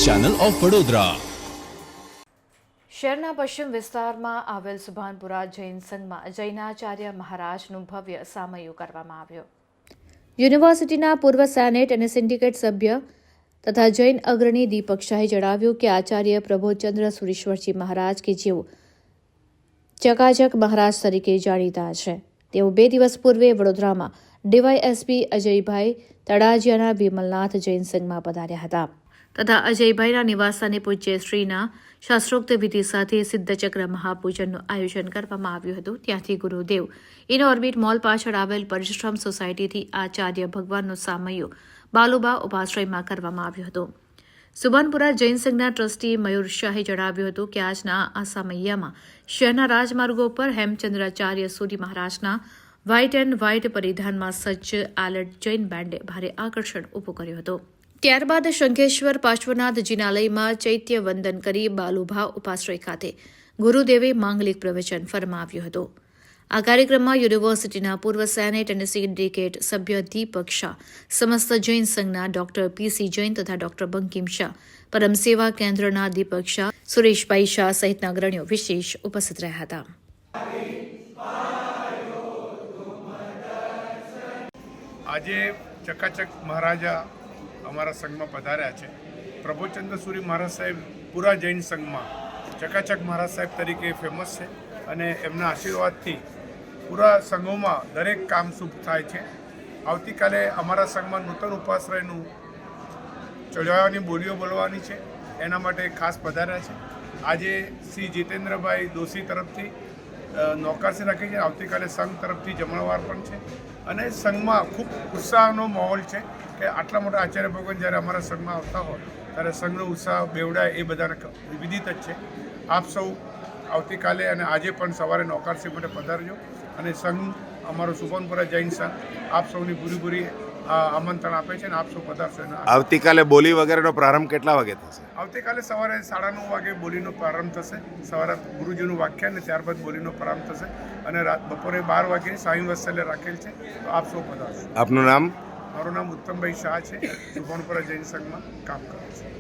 Channel of Vadodara. શહેરના પશ્ચિમ વિસ્તારમાં આવેલ સુભાનપુરા જૈન સંઘમાં જૈનાચાર્ય મહારાજનું ભવ્ય સામૈયું કરવામાં આવ્યો। યુનિવર્સિટીના પૂર્વ સેનેટ અને સિન્ડિકેટ સભ્ય તથા જૈન અગ્રણી દીપક શાહે જણાવ્યું કે આચાર્ય પ્રબોધચંદ્ર સુરીશ્વરજી મહારાજ કે જેઓ ચકાચક મહારાજ તરીકે જાણીતા છે, તેઓ 2 દિવસ પૂર્વે વડોદરામાં ડીવાયએસપી અજયભાઈ તળાજિયાના વિમલનાથ જૈન સંઘમાં પધાર્યા હતા તથા અજયભાઈના નિવાસસ્થાને પૂજ્ય શ્રીના શાસ્ત્રોક્ત વિધિ સાથે સિદ્ધચક્ર મહાપૂજનનું આયોજન કરવામાં આવ્યું હતું। ત્યાંથી ગુરુદેવ ઇનઓર્બિટ મોલ પાછળ આવેલ પરિશ્રમ સોસાયટીથી આચાર્ય ભગવાનનું સામૈયું બાલુબા ઉપાશ્રયમાં કરવામાં આવ્યું હતું। સુભાનપુરા જૈન સંઘના ટ્રસ્ટી મયુર શાહે જણાવ્યું હતું કે આજના આ સામૈયામાં શહેરના રાજમાર્ગો પર હેમચંદ્રાચાર્ય સૂરી મહારાજના વ્હાઇટ એન્ડ વ્હાઇટ પરિધાનમાં સજ્જ આલટ જૈન બેન્ડે ભારે આકર્ષણ ઊભું કર્યું હતું। ત્યારબાદ શંખેશ્વર પાર્શ્વનાથ જિનાલયમાં ચૈત્ય વંદન કરી બાલુભા ઉપાશ્રય ખાતે ગુરુદેવે માંગલિક પ્રવચન ફરમાવ્યું હતું। આ કાર્યક્રમમાં યુનિવર્સિટીના પૂર્વ સેનેટ અને સિન્ડિકેટ સભ્ય દીપક શાહ, સમસ્ત જૈન સંઘના ડોક્ટર પીસી જૈન તથા ડોક્ટર બંકિમ શાહ, પરમ સેવા કેન્દ્રના દીપક શાહ, સુરેશભાઈ શાહ સહિતના અગ્રણીઓ વિશેષ ઉપસ્થિત રહ્યા હતા। આજે ચકાચક મહારાજા અમારા સંઘમાં પધાર્યા છે। પ્રબોધચંદ્ર સુરી મહારાજ સાહેબ પૂરા જૈન સંઘમાં ચકાચક મહારાજ સાહેબ તરીકે ફેમસ છે અને એમના આશીર્વાદથી પૂરા સંઘોમાં દરેક કામ શુભ થાય છે। આવતીકાલે અમારા સંઘમાં નૂતન ઉપાશ્રયનું ચઢાવવાની બોલીઓ બોલવાની છે, એના માટે ખાસ પધાર્યા છે। આજે શ્રી જીતેન્દ્રભાઈ દોશી તરફથી નોકરશી રાખી છે, આવતીકાલે સંઘ તરફથી જમણવાર પણ છે અને સંઘમાં ખૂબ ઉત્સાહનો માહોલ છે કે આટલા મોટા આચાર્ય ભગવાન જ્યારે અમારા સંઘમાં આવતા હોય ત્યારે સંઘનો ઉત્સાહ બેવડાય એ બધાને વિદિત જ છે। આપ સૌ આવતીકાલે અને આજે પણ સવારે નોકરશી માટે પધારજો અને સંઘ અમારો સુભાનપુરા જૈન સંઘ આપ સૌની પૂરી આમંત્રણ આપે છે અને આપ સૌ પધારશો। આવતીકાલે બોલી વગેરેનો પ્રારંભ કેટલા વાગે થશે? આવતીકાલે સવારે 9:30 વાગે બોલીનો પ્રારંભ થશે। સવારે ગુરુજીનું વાખ્યાન અને ત્યારબાદ બોલીનો પ્રારંભ થશે અને બપોરે 12 વાગે સાંઈ વત્સલ્ય રાખેલ છે, તો આપ સૌ પધારશો। આપનું નામ? મારું નામ ઉત્તમભાઈ શાહ છે, સુભાનપુરા જૈન સંઘમાં કામ કરું છું।